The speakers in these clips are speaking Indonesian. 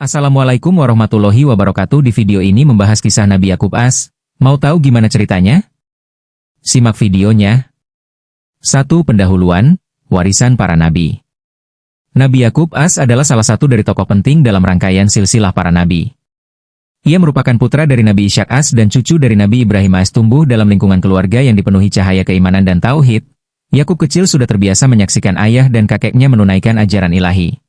Assalamualaikum warahmatullahi wabarakatuh. Di video ini membahas kisah Nabi Yakub As. Mau tahu gimana ceritanya? Simak videonya. 1. Pendahuluan, warisan para nabi. Nabi Yakub As adalah salah satu dari tokoh penting dalam rangkaian silsilah para nabi. Ia merupakan putra dari Nabi Ishak As dan cucu dari Nabi Ibrahim As. Tumbuh dalam lingkungan keluarga yang dipenuhi cahaya keimanan dan tauhid. Yakub kecil sudah terbiasa menyaksikan ayah dan kakeknya menunaikan ajaran ilahi.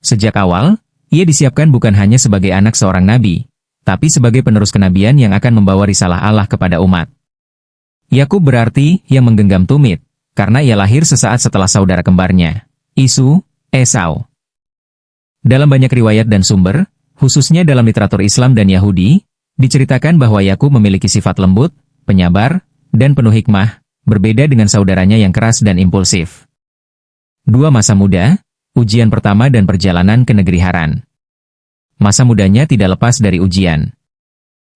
Sejak awal, ia disiapkan bukan hanya sebagai anak seorang nabi, tapi sebagai penerus kenabian yang akan membawa risalah Allah kepada umat. Yakub berarti yang menggenggam tumit, karena ia lahir sesaat setelah saudara kembarnya, Esau. Dalam banyak riwayat dan sumber, khususnya dalam literatur Islam dan Yahudi, diceritakan bahwa Yakub memiliki sifat lembut, penyabar, dan penuh hikmah, berbeda dengan saudaranya yang keras dan impulsif. 2. Masa muda, ujian pertama dan perjalanan ke negeri Haran. Masa mudanya tidak lepas dari ujian.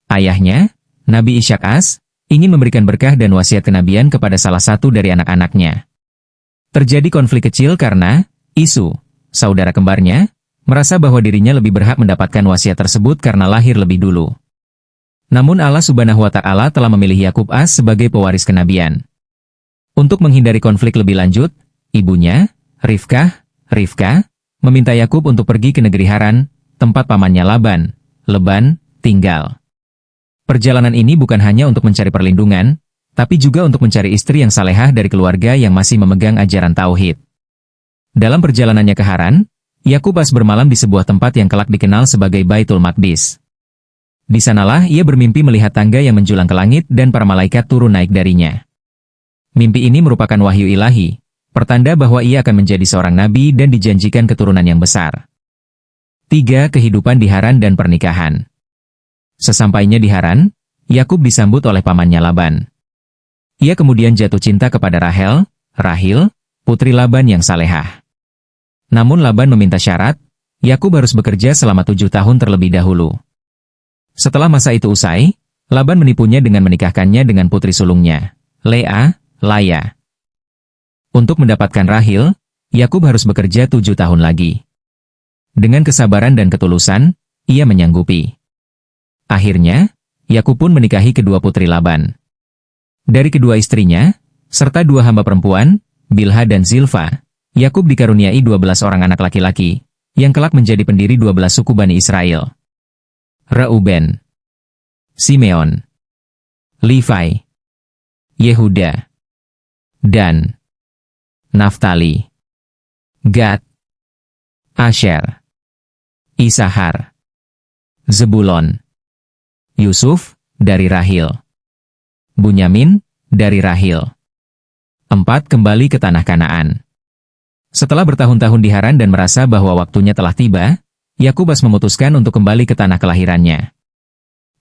Ayahnya, Nabi Ishak As, ingin memberikan berkah dan wasiat kenabian kepada salah satu dari anak-anaknya. Terjadi konflik kecil karena saudara kembarnya, merasa bahwa dirinya lebih berhak mendapatkan wasiat tersebut karena lahir lebih dulu. Namun Allah Subhanahu wa Ta'ala telah memilih Yakub As sebagai pewaris kenabian. Untuk menghindari konflik lebih lanjut, ibunya, Rifkah, meminta Yakub untuk pergi ke negeri Haran, tempat pamannya Leban, tinggal. Perjalanan ini bukan hanya untuk mencari perlindungan, tapi juga untuk mencari istri yang salehah dari keluarga yang masih memegang ajaran tauhid. Dalam perjalanannya ke Haran, Yakub As bermalam di sebuah tempat yang kelak dikenal sebagai Baitul Maqdis. Di sanalah ia bermimpi melihat tangga yang menjulang ke langit dan para malaikat turun naik darinya. Mimpi ini merupakan wahyu ilahi, pertanda bahwa ia akan menjadi seorang nabi dan dijanjikan keturunan yang besar. 3. Kehidupan di Haran dan pernikahan. Sesampainya di Haran, Yakub disambut oleh pamannya Laban. Ia kemudian jatuh cinta kepada Rahil, putri Laban yang salehah. Namun Laban meminta syarat, Yakub harus bekerja selama 7 tahun terlebih dahulu. Setelah masa itu usai, Laban menipunya dengan menikahkannya dengan putri sulungnya, Laya. Untuk mendapatkan Rahil, Yakub harus bekerja 7 tahun lagi. Dengan kesabaran dan ketulusan, ia menyanggupi. Akhirnya, Yakub pun menikahi kedua putri Laban. Dari kedua istrinya, serta 2 hamba perempuan, Bilha dan Zilfa, Yakub dikaruniai 12 orang anak laki-laki, yang kelak menjadi pendiri 12 suku Bani Israel. Reuben, Simeon, Levi, Yehuda, Dan, Naftali, Gad, Asher, Isahar, Zebulon, Yusuf, dari Rahil, Bunyamin, dari Rahil. 4. Kembali ke tanah Kanaan. Setelah bertahun-tahun di Haran dan merasa bahwa waktunya telah tiba, Yakub As memutuskan untuk kembali ke tanah kelahirannya.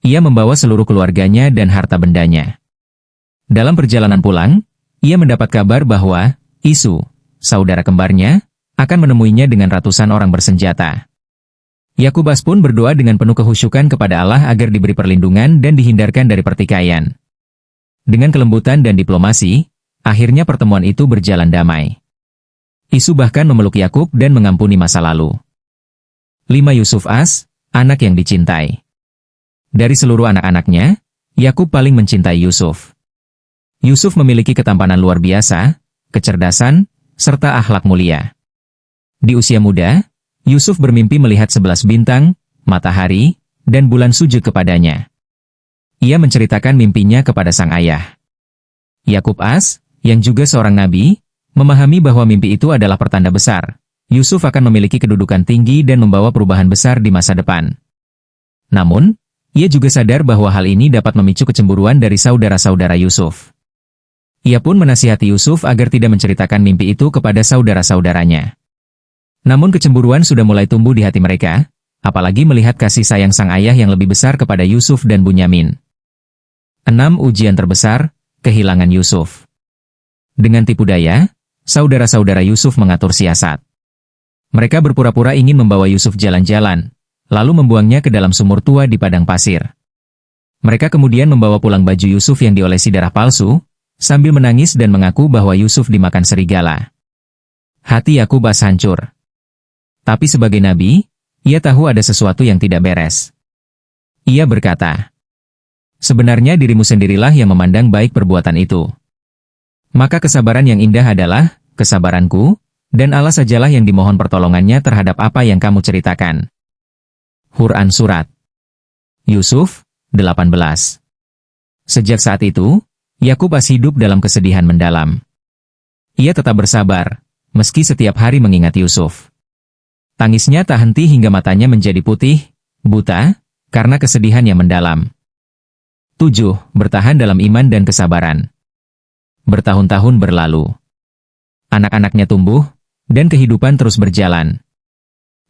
Ia membawa seluruh keluarganya dan harta bendanya. Dalam perjalanan pulang, ia mendapat kabar bahwa saudara kembarnya, akan menemuinya dengan ratusan orang bersenjata. Yakub As pun berdoa dengan penuh kehusyukan kepada Allah agar diberi perlindungan dan dihindarkan dari pertikaian. Dengan kelembutan dan diplomasi, akhirnya pertemuan itu berjalan damai. Bahkan memeluk Yakub dan mengampuni masa lalu. 5. Yusuf As, anak yang dicintai. Dari seluruh anak-anaknya, Yakub paling mencintai Yusuf. Yusuf memiliki ketampanan luar biasa, kecerdasan, serta akhlak mulia. Di usia muda, Yusuf bermimpi melihat 11 bintang, matahari, dan bulan sujud kepadanya. Ia menceritakan mimpinya kepada sang ayah. Yakub As, yang juga seorang nabi, memahami bahwa mimpi itu adalah pertanda besar. Yusuf akan memiliki kedudukan tinggi dan membawa perubahan besar di masa depan. Namun, ia juga sadar bahwa hal ini dapat memicu kecemburuan dari saudara-saudara Yusuf. Ia pun menasihati Yusuf agar tidak menceritakan mimpi itu kepada saudara-saudaranya. Namun kecemburuan sudah mulai tumbuh di hati mereka, apalagi melihat kasih sayang sang ayah yang lebih besar kepada Yusuf dan Bunyamin. 6. Ujian terbesar, kehilangan Yusuf. Dengan tipu daya, saudara-saudara Yusuf mengatur siasat. Mereka berpura-pura ingin membawa Yusuf jalan-jalan, lalu membuangnya ke dalam sumur tua di padang pasir. Mereka kemudian membawa pulang baju Yusuf yang diolesi darah palsu, sambil menangis dan mengaku bahwa Yusuf dimakan serigala. Hati Yakub As hancur. Tapi sebagai nabi, Ia tahu ada sesuatu yang tidak beres. Ia berkata, "Sebenarnya dirimu sendirilah yang memandang baik perbuatan itu. Maka kesabaran yang indah adalah kesabaranku, dan Allah sajalah yang dimohon pertolongannya terhadap apa yang kamu ceritakan." Quran Surat Yusuf, 18. Sejak saat itu, Yakub hidup dalam kesedihan mendalam. Ia tetap bersabar, meski setiap hari mengingat Yusuf. Tangisnya tak henti hingga matanya menjadi putih, buta, karena kesedihan yang mendalam. 7. Bertahan dalam iman dan kesabaran. Bertahun-tahun berlalu. Anak-anaknya tumbuh, dan kehidupan terus berjalan.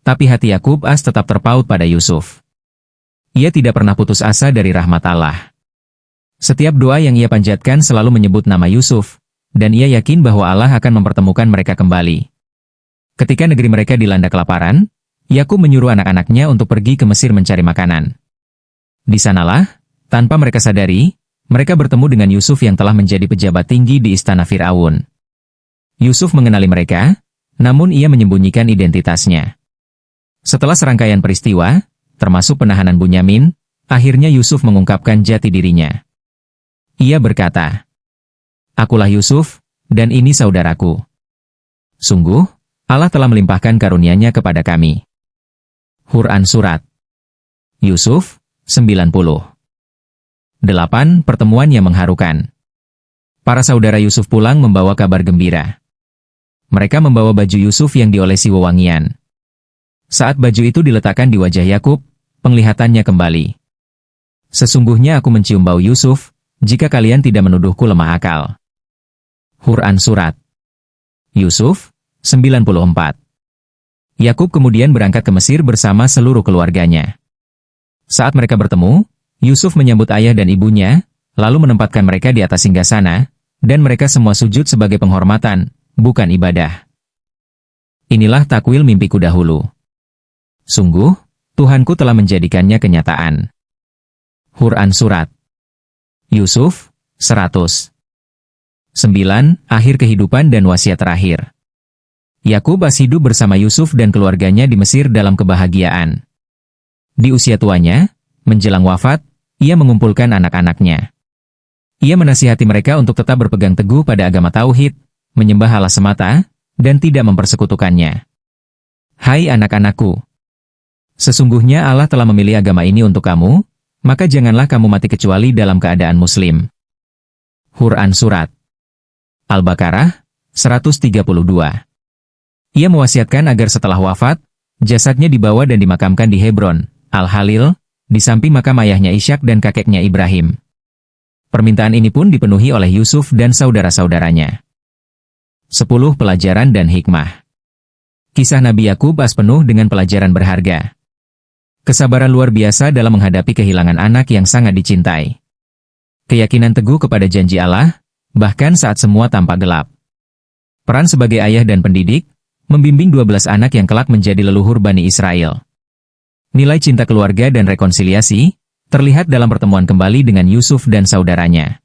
Tapi hati Yakub tetap terpaut pada Yusuf. Ia tidak pernah putus asa dari rahmat Allah. Setiap doa yang ia panjatkan selalu menyebut nama Yusuf, dan ia yakin bahwa Allah akan mempertemukan mereka kembali. Ketika negeri mereka dilanda kelaparan, Yakub menyuruh anak-anaknya untuk pergi ke Mesir mencari makanan. Di sanalah, tanpa mereka sadari, mereka bertemu dengan Yusuf yang telah menjadi pejabat tinggi di istana Fir'aun. Yusuf mengenali mereka, namun ia menyembunyikan identitasnya. Setelah serangkaian peristiwa, termasuk penahanan Bunyamin, akhirnya Yusuf mengungkapkan jati dirinya. Ia berkata, "Akulah Yusuf, dan ini saudaraku. Sungguh, Allah telah melimpahkan karunia-Nya kepada kami." Quran Surat Yusuf, 90. 8. Pertemuan yang mengharukan. Para saudara Yusuf pulang membawa kabar gembira. Mereka membawa baju Yusuf yang diolesi wewangian. Saat baju itu diletakkan di wajah Yakub, penglihatannya kembali. "Sesungguhnya aku mencium bau Yusuf, jika kalian tidak menuduhku lemah akal." Quran Surat Yusuf, 94. Yakub kemudian berangkat ke Mesir bersama seluruh keluarganya. Saat mereka bertemu, Yusuf menyambut ayah dan ibunya, lalu menempatkan mereka di atas singgasana, dan mereka semua sujud sebagai penghormatan, bukan ibadah. Inilah takwil mimpiku dahulu. Sungguh, Tuhanku telah menjadikannya kenyataan. Quran Surat Yusuf, 100. 9. Akhir kehidupan dan wasiat terakhir. Yakub hidup bersama Yusuf dan keluarganya di Mesir dalam kebahagiaan. Di usia tuanya, menjelang wafat, ia mengumpulkan anak-anaknya. Ia menasihati mereka untuk tetap berpegang teguh pada agama tauhid, menyembah Allah semata, dan tidak mempersekutukannya. "Hai anak-anakku, sesungguhnya Allah telah memilih agama ini untuk kamu, maka janganlah kamu mati kecuali dalam keadaan muslim." Quran Surat Al-Baqarah, 132. Ia mewasiatkan agar setelah wafat, jasadnya dibawa dan dimakamkan di Hebron, Al-Halil, di samping makam ayahnya Ishak dan kakeknya Ibrahim. Permintaan ini pun dipenuhi oleh Yusuf dan saudara-saudaranya. 10. Pelajaran dan hikmah. Kisah Nabi Yakub penuh dengan pelajaran berharga. Kesabaran luar biasa dalam menghadapi kehilangan anak yang sangat dicintai. Keyakinan teguh kepada janji Allah, bahkan saat semua tampak gelap. Peran sebagai ayah dan pendidik, membimbing 12 anak yang kelak menjadi leluhur Bani Israel. Nilai cinta keluarga dan rekonsiliasi, terlihat dalam pertemuan kembali dengan Yusuf dan saudaranya.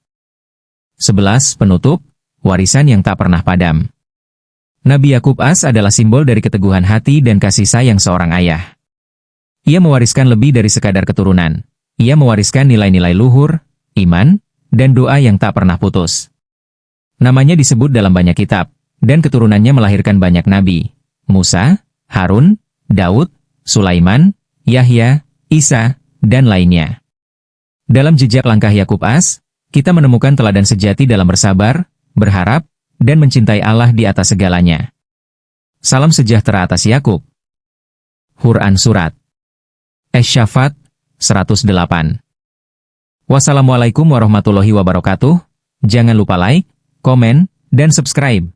11. Penutup, warisan yang tak pernah padam. Nabi Yakub adalah simbol dari keteguhan hati dan kasih sayang seorang ayah. Ia mewariskan lebih dari sekadar keturunan. Ia mewariskan nilai-nilai luhur, iman, dan doa yang tak pernah putus. Namanya disebut dalam banyak kitab, dan keturunannya melahirkan banyak nabi, Musa, Harun, Daud, Sulaiman, Yahya, Isa, dan lainnya. Dalam jejak langkah Yakub kita menemukan teladan sejati dalam bersabar, berharap, dan mencintai Allah di atas segalanya. Salam sejahtera atas Yakub. Quran Surat Asy-Syaffat, 108. Wassalamualaikum warahmatullahi wabarakatuh. Jangan lupa like, komen, dan subscribe.